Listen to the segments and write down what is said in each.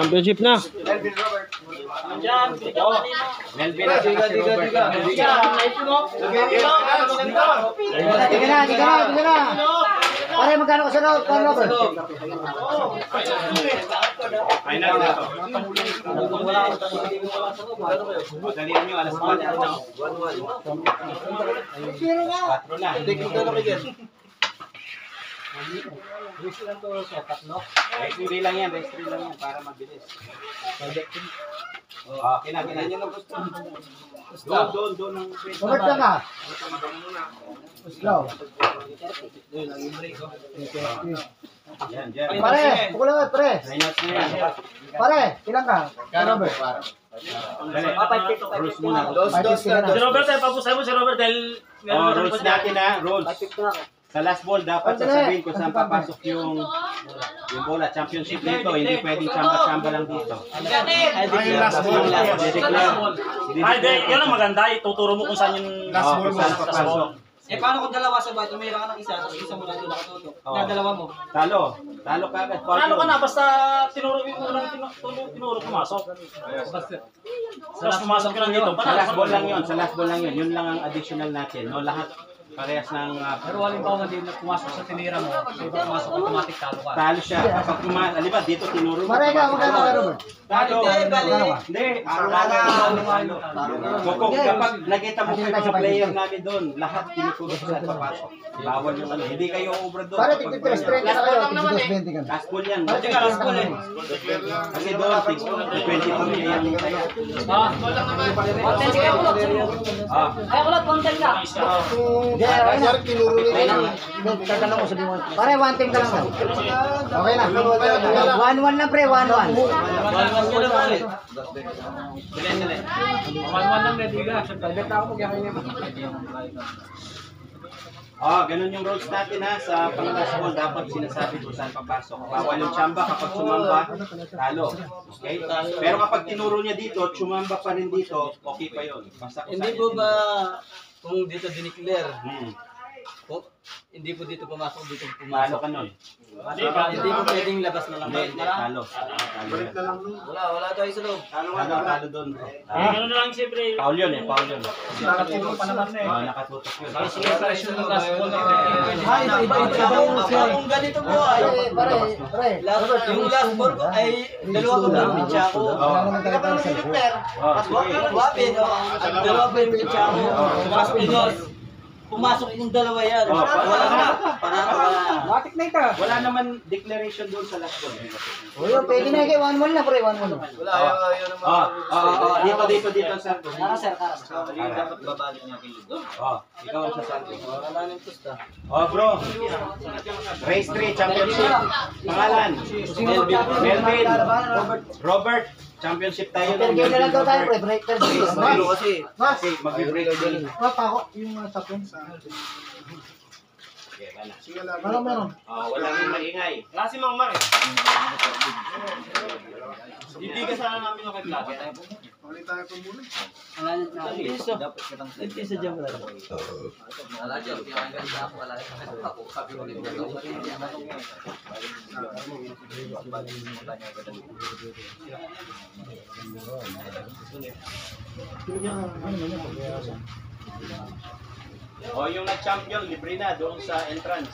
Championship na. Melvin Robert. Melvin at saka si Robert. Tiga na. Pare, magkano ka sa Robert? Final na to. Madalian nyo, alas 4 na. 4 na. Race lang yan para mabilis. Kinakinan nyo ng gusto. Doon ang Robert ka ka? Slow. yan, dyan. Pare, pukulangan, pare. Pare, ilang ka? Robert. Rules muna. Si Robert, papusay mo si Robert dahil... Rules natin ha, rules. Sa last ball, dapat sasabihin kung saan papasok yung bola. Championship dito, hindi pwedeng chamba-chamba lang dito. Ay, last ball. Yun ang maganda, ituturo mo kung saan yung last ball papasok. Paano kung dalawa sa bahay, tumira ka ng isa, tapos isa mo lang doon nakatutok? Na dalawa mo? Talo ka agad. Ano ka na, basta tinuro mo lang, tinuro pumasok. Tapos pumasok ka lang dito. Sa last ball lang yun. Yun lang ang additional natin. No, lahat parehas ng... Pero halimbawa din na pumasok sa tinira mo, so pumasok automatic talo ka. Talo siya. Kapag pumasok, di ba, dito tinuro mo. Pare ka, magkano ka, Robert? Talo. Hindi. Kapag nakita mo yung mga player namin doon, lahat tinuturo sa papasok. Bawal yung ano. Hindi kayo over doon. Pare, tigil-30 na kayo. Tigil-20 ka. Last ball yan. Last ball eh. Kasi doon, 20 po niya yan. Ay, wala, content na. Tatanong mo, sabi mo. Pare, one team ka lang daw. Okay na. 1-1 na pre, 1-1. 1-1 lang, ready ka. Private ako mag-yakin Ganun yung rules natin ha. Sa pang-last ball, dapat sinasabi kung saan papasok. Bawal yung chamba kapag sumamba, talo. Okay? Pero kapag tinuro niya dito, sumamba pa rin dito, okay pa yun. Basta kung Hindi saan po niya ba kung dito dineclare, tinuro. hindi po dito pumasok, dito Talo pumasok. ka nun. Hindi po pwedeng labas na lang. Hindi, talo. Talo. Wala tayo sa loob. Talo doon. Gano'n na lang siyempre. Foul yun eh, foul yun. Nakatutok pa naman eh. Nakatutok yun. Kung ganito po ay, Pare, yung last ball ko ay dalawa ko ng pitcha ko. Wapin, dalawa pa yung pitcha ko. Pumasok yung dalawa yan. Wala na. matik na ito. Wala naman declaration doon sa last ball. Uy, pwede na kayo. 1-1 na pre, 1-1. Wala, ayaw naman. Dito, sir. Kara, sir. Dapat babalik niya kayo. Ikaw ang sasabi. Wala nang tusta. Bro. Race 3 championship. Pangalan. Melvin. Robert. Championship tayo. Pero game na lang daw tayo pre, break time. Kasi, Kasi mag-break din. Ako, yung tapon. Meron. Walang maingay. Klase mga Mar eh. Ibigan sana namin yung kay Plate. piso. Piso dyan wala. Yung nag-champion, libre na doon sa entrance.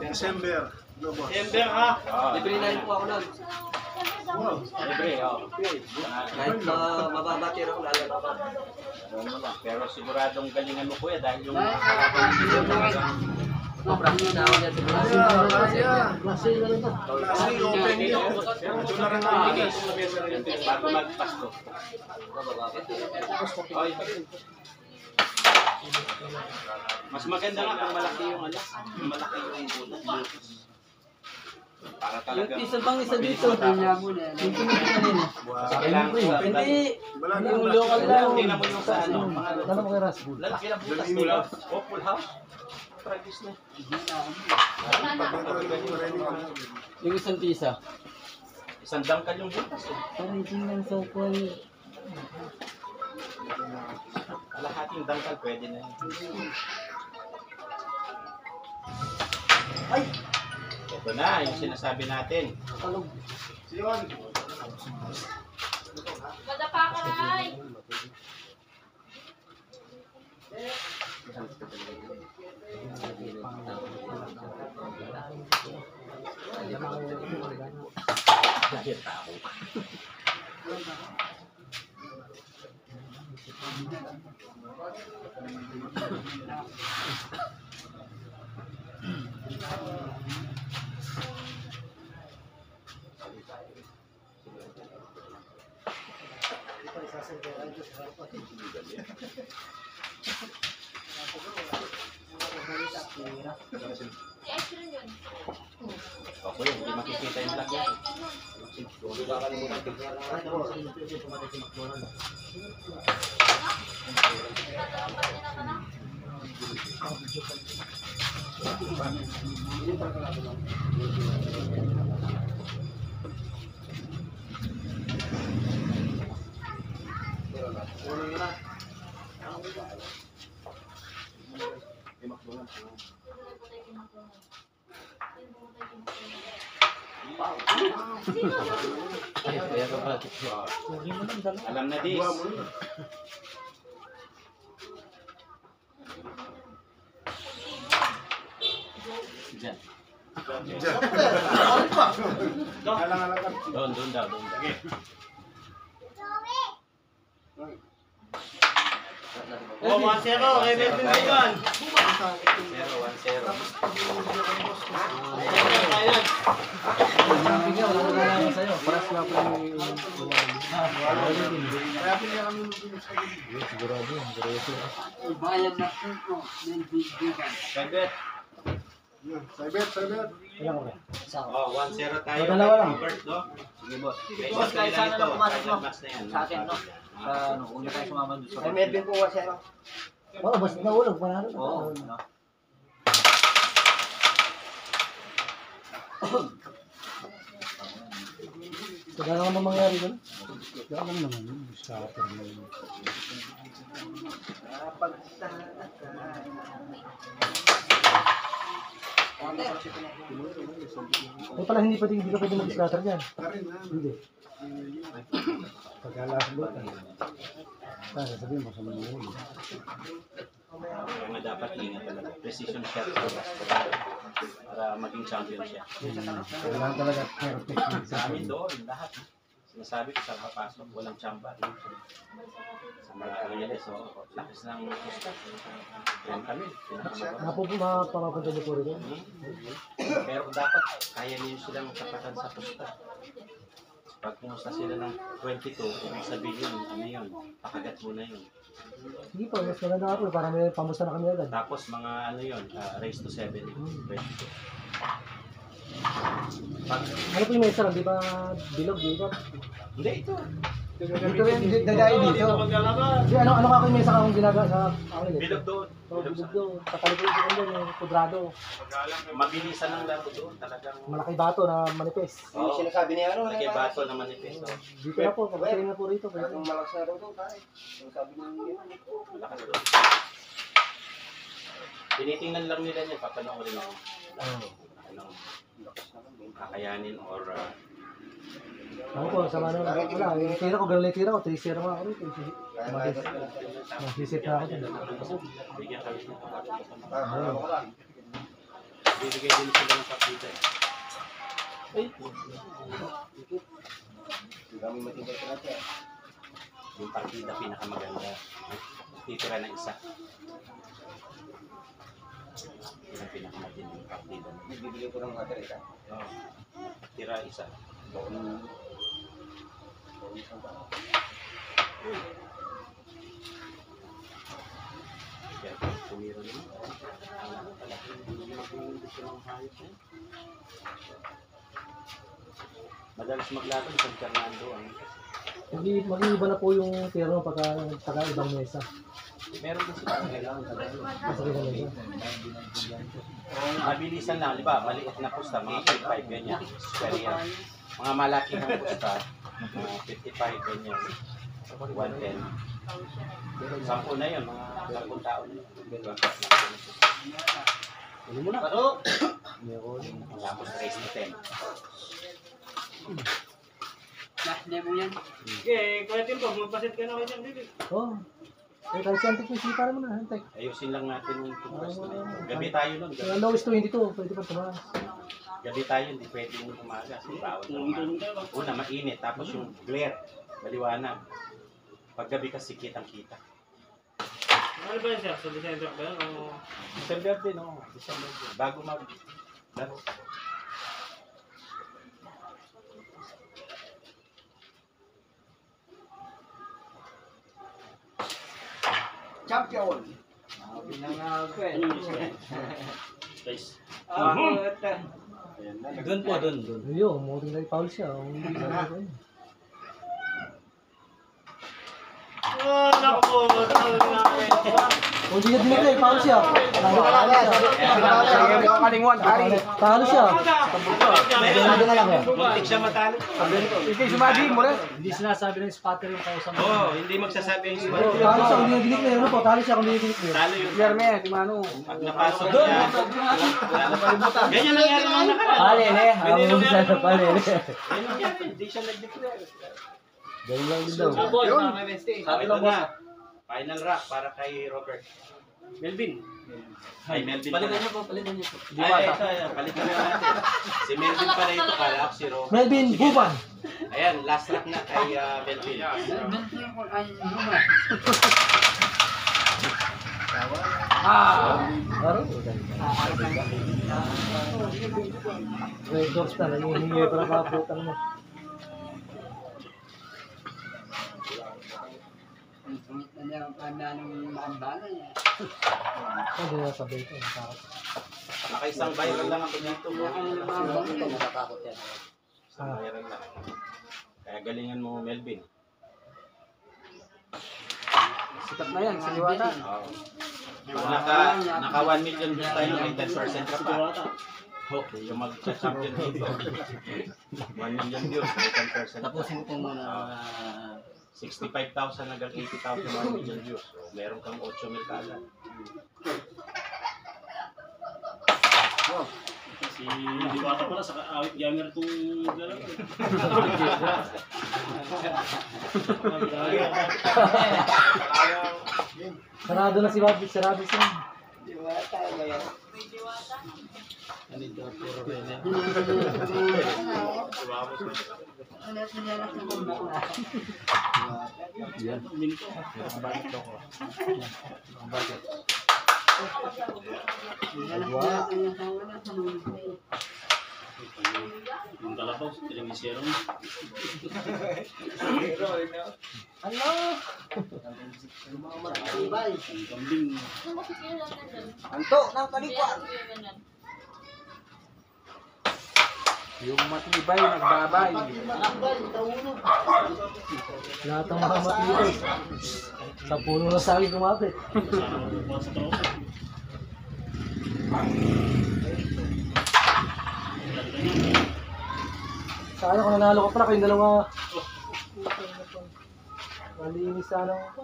December. December ha. Libre na rin po ako nun. Libre, Kahit mababatira ko lalabas. Pero siguradong galingan mo kuya dahil yung Practice na ako dyan. Kasi open yun. Ito na rin ang bilis. bago magpasko. Mas maganda nga kung malaki yung ano, malaki yung butas. Para talaga. Yung isa bang isa dito? Hindi yung local lang. Tingnan mo yung sa ano. Dala mo kay Rasbul. Lalaki ng butas nila. Full house. Practice na. Yung isang tisa. Isang dangkal yung butas. Parang tingnan sa upuan. Kalahating dangkal pwede na yun. Ito na, yung sinasabi natin. Madapa ka na ay. Si ice cream yun. Okay, hindi makikita yung vlog yan. Alam na dis. Diyan. Doon daw. Oh, 1-0. Kay Melvin Baigan. 0-1-0. Sagot. Oh, 1-0 tayo. Dalawa lang. Robert, no? Sige, boss. Boss, kahit sana lang pumasok mo. Match na yan. Sa akin, no? Sa ano, kung hindi tayo sumama doon sa... Ay, Melvin po 1-0. Oo, basta nahulog. Panalo. Oo, no? Wala naman mangyari doon. Wala naman yun. Scatter na yun. O pala hindi ka pwede mag-scatter dyan. Hindi. Pagkalas mo. Sasabihin mo sa mga huli. Mga dapat ingat talaga. Precision shot para maging champion siya. Kailangan talaga perfect. Sa amin doon, lahat. Sinasabi ko sa kapasok, walang chamba. Sa mga kanila, so lakas ng pusta. Yan kami. Mapapunta niyo po rin. Pero dapat kaya niyo silang tapatan sa pusta. Pag pumusta sila ng 22, ibig sabihin yun, ano yun, pakagat mo na yun. Hindi po, mas maganda nga po. Para may pamusta na kami agad. Tapos mga ano yun, raise to 7, 22. Pag, Ano po yung mesa lang? Di ba bilog dito? hindi, ito. Dito rin, dadayo dito. Di, ano ka yung mesa kung ginagawa sa ano yun? Bilog doon. So, bilog doon. Kapalikod ko doon yung kudrado. Mabilisan ang laro doon, talagang. Malaki bato na manipis. Oo, sinasabi niya ano? Laki bato na manifest. Dito na po, pagkakain na po rito. Malakas doon. Tinitingnan lang nila niya, papanoorin ako. Ano, kakayanin or Ako po, sama na. Wala, yung tira ko, ganun yung tira ko. 3-0 nga ako rito. Nasisit na ako dyan. bigyan kami ng bibigay din sila ng partida. Yung partida pinakamaganda. Titira na isa. Yun ang pinakamatinding partida. Bibili ko ng water ika. Oo. Tira isa. Kaya tumira naman. Madalas maglaban sa Fernando ang Mag-iiba na po yung tira mo pagka ibang mesa. meron din sila kailangan talaga. Sa ibang mesa. Mabilisan lang, di ba? Maliit na pusta, mga 55 ganyan. Kaya mga malaki ng pusta, mga 55 ganyan. 110. 10 na yun, mga 10 tao na yun. Ano mo na? Tapos raise to 10. Last demo yan. Okay, Kuya Tim, magpasit ka na kayo dyan, baby. Oh. Eh, kahit si Antek, sipara mo na, Antek. Ayusin lang natin yung toothbrush na yun. Gabi tayo nun. Ang lowest 22, pwede pa tumaas. Gabi tayo, hindi pwede yung umaga. Kasi bawal na una, mainit. Tapos yung glare, maliwanag. Pag gabi kasi kitang-kita. Ano ba yun, sir? Sa December ba yun? O... December din, no? December din. Bago laro. Champion! Pinangako eh. Guys. Doon po, doon. Ayun, umuting na foul siya. Hindi na ko yun. Oh, naku po. Kung hindi niya dinigay, foul siya. Talo siya. Sabi na lang yan. Muntik siya matalo. Hindi sinasabi ng spotter yung kausap mo. Oo, hindi magsasabi yung Talo siya kung hindi niya dinigay. Ano po, talo siya kung hindi niya dinigay. Talo yung pag napasok niya. Ganyan nangyari mga nakaraan. Palele, ang umisa na palele. Ganyan nangyari, hindi siya nag-declare. Ganun lang din daw. Sabi lang na, final rap para kay Robert. Melvin. Ay, Melvin Palitan niyo pala. po, palitan niyo po. Ay, ito, palitan na natin. Si Melvin pala ito, kala ako si Robert. Melvin Buban. Ayan, last rap na kay Melvin. Aro? Red Doors na, nangihingi para kaputan mo. Hindi na sabay ito. Nakaisang viral lang ako dito. Natatakot yan. Isang viral lang. Kaya galingan mo, Melvin. Sikat na yan, siliwata. Oo. Naka 1 million views tayo, may 10% ka pa. Okay, yung mag-champion dito. 1 million views, may 10% pa. Tapusin ko muna. 65,000 hanggang 80,000 1 million views. So, meron kang 8 mil kagad. Si Diwata pala, sa awit gamer itong gano'n. Sarado na si Bobby, sarado siya. Diwata ba yan? Anito, puro rin yan. Yung kalabaw, televisero. Ano? Mga matibay. Yung kambing. Anto, ng kalikwan. Yung matibay, nagbabay. Lahat ng mga matibay. Sa puno na sa akin kumapit. Sana mabubuhat sa tropa. Sana kung nanalo ka pala kayong dalawa. Malinis sana ako.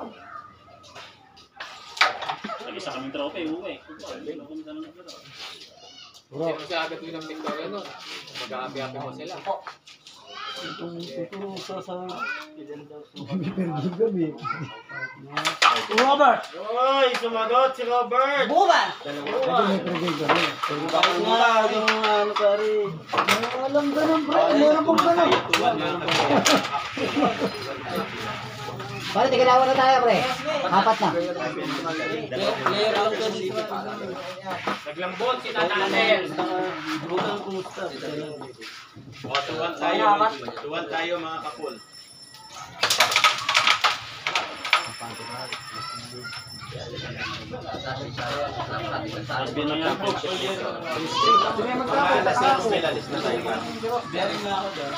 Nag-isa kaming tropa eh, uwi. Ano kami sana nagkita? Bro, Masyagad ko ng Victoria nun. Mag-aapi-api mo sila. itong tuturo sa gabi. Robert! Oy, sumagot si Robert! Buban! Ito may pregay ka rin. Bakit nga, yung ano pa rin. Alam ka ng pre, meron pong ganun. Pare, tigilawan na tayo pre. Apat na. Player lang ka dito. Naglambot si Nathaniel! Bukan kumusta. O, tuwan tayo. Tuwan tayo mga kapul. Sabi na yan po. Mga alas may lalis na tayo. Bearing na ako dyan.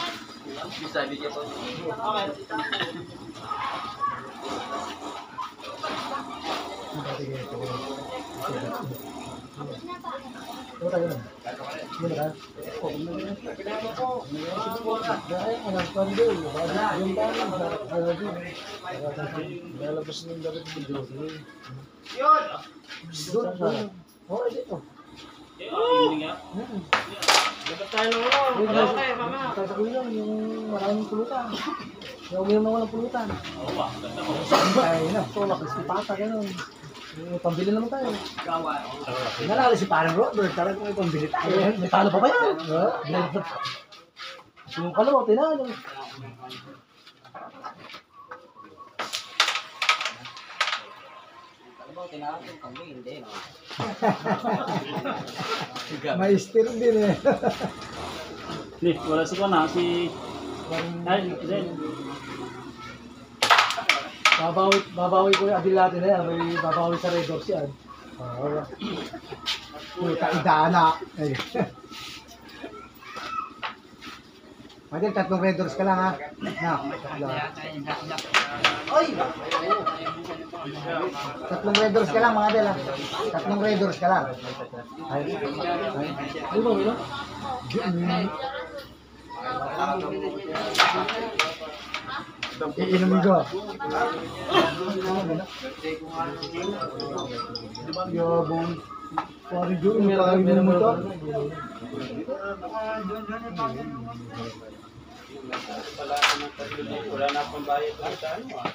Sabi niya po. Ito tayo na. Muna ka. Dahil anak ko doon. Yung tanong sa doon. Lalabas ng dapat ng Diyos. Yun! Doon. Oh, dito. Evening yan. Dapat tayo ng ulo. Okay, mama. Tatakoy lang yung maraming pulutan. Yung uminom na walang pulutan. Oo ba? Ganda ko. Ay, na, tulak, pata, gano'n. Pambili naman tayo. Gawa. Nalala si parang Robert, talagang may pambili tayo. May talo pa ba yan? Yung kalawa, tinalo. Alam mo, tinawag yung kambing, hindi, no? May steer din eh. Ni, wala sa na si... Ay, Zen. Babawi ko yung adil natin na yan. May babawi sa Red Dogs yan. Puta, idana. Ay. Madel, 3 Red Doors ka lang ha. Na, 3 Red Doors ka lang mga Adel ha. 3 Red Doors ka lang. Ay. Ay ba, wala? Iinumin ko. Yabong. Pari doon, meron mo to. Wala na akong bayad doon sa ano ah.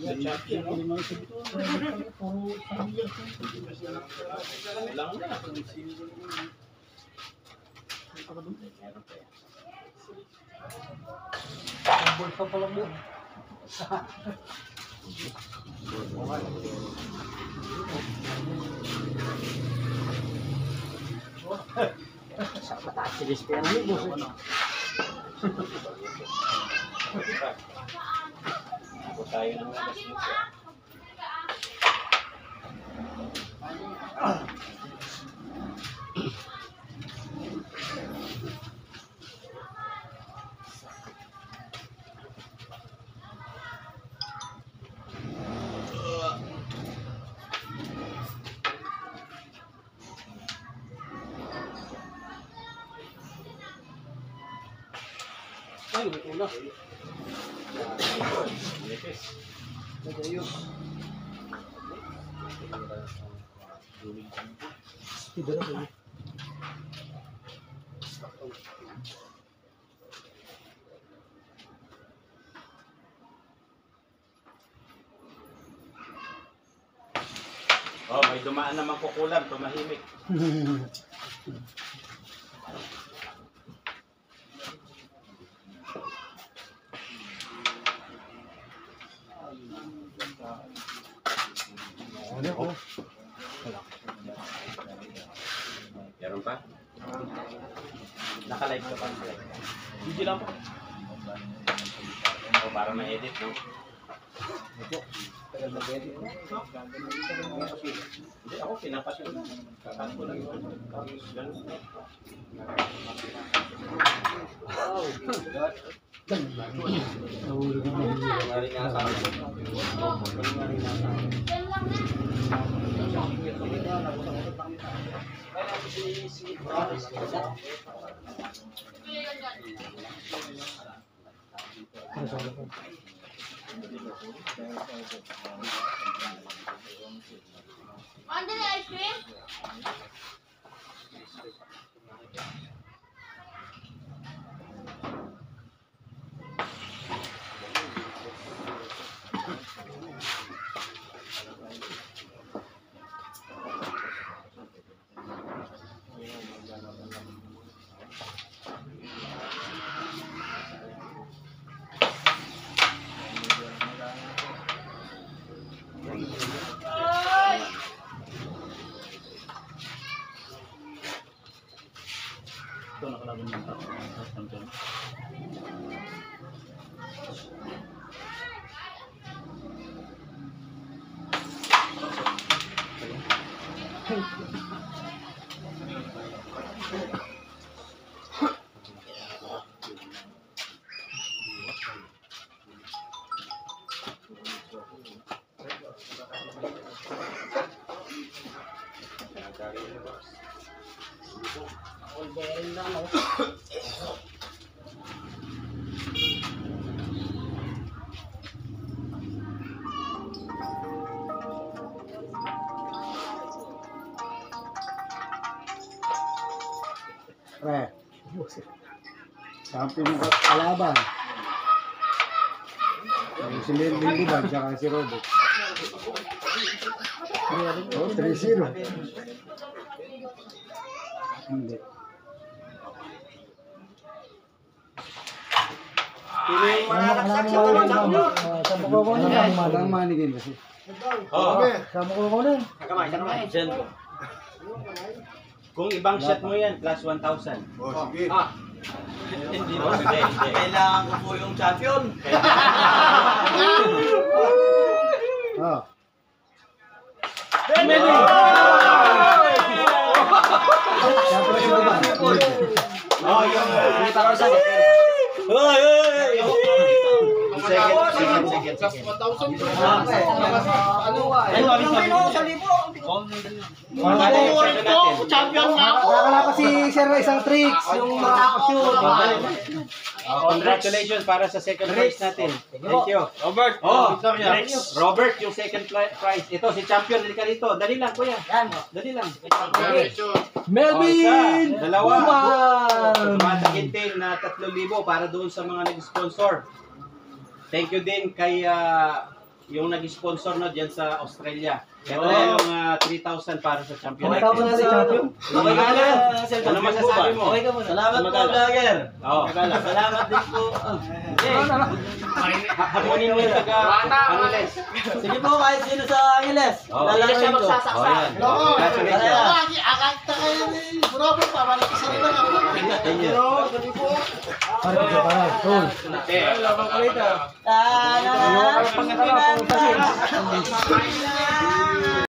Sa champion, no? Lang na. Bulsa pa lang yun. Sa mataas si Lispi ang libos. Ako tayo ng alas mo. Ay, may ulas. Tidur na ba? Oh, may dumaan naman kukulam, tumahimik. Meron pa? Naka-live ka pa? Hindi lang po. O, para ma-edit, no? Hindi, ako pinapasyon na. Kakaan ko lang yun. Ganun. Nahulog ang mahirap. Nangyari nga sa akin. Under the ice cream? Ito nakalaban yung champion. Pre. Champion ng kalaban. Yung si Melvin Liban, tsaka si Robert. Oh, 3-0. Hindi. Sino yung mararagsak sa tulong champion? Walang manigin kasi. Oo. Sama ko na. Kung ibang shot mo yan, plus 1,000. Sige. Hindi mo. Kailangan ko po yung champion. Oh. Siyempre si Liban. Oh, yung 3,000. Second. Champion na ako. Nakakala ko si Sir isang tricks, yung makakashoot. Congratulations para sa second prize natin. Thank you. Robert. Oh, Robert, yung second prize. Ito, si champion. Halika dito. Dali lang, kuya. Dali lang. Melvin! Dalawa. Tumataginting na 3,000 para doon sa mga nag-sponsor. Thank you din kay yung nag-sponsor na dyan sa Australia. Ito na yung 3,000 para sa champion. Okay ka muna si champion. Okay ka na. Ano masasabi mo? Okay ka muna. Salamat po, vlogger. Oo. Salamat din po. Hamunin mo yung taga-Angeles. Sige po, kahit sino sa Angeles. Oo. Lalaki Siya ko. magsasaksak. Congratulations. Akakta kayo ni Robert pa. Balik isa rin lang ako. Thank you. Tana.